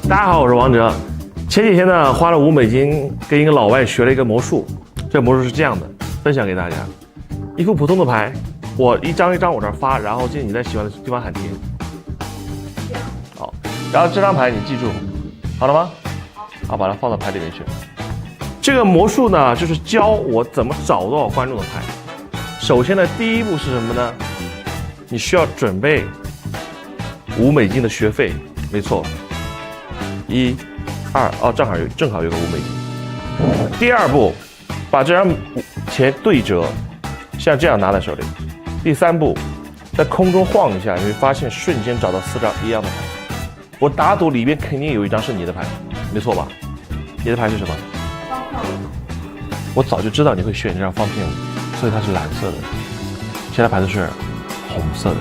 大家好，我是王哲。前几天呢，花了5美金跟一个老外学了一个魔术。这个魔术是这样的，分享给大家：一副普通的牌，我一张一张往这儿发，然后进你在喜欢的地方喊停。好，然后这张牌你记住，好了吗？好，把它放到牌里面去。这个魔术呢，就是教我怎么找到观众的牌。首先呢，第一步是什么呢？你需要准备5美金的学费，没错。1、2，哦，正好有个5美金。第二步，把这张钱对折，像这样拿在手里。第三步，在空中晃一下，你会发现瞬间找到4张一样的牌。我打赌里面肯定有一张是你的牌，没错吧？你的牌是什么？方片五。我早就知道你会选这张方片5，所以它是蓝色的，其他牌子是红色的。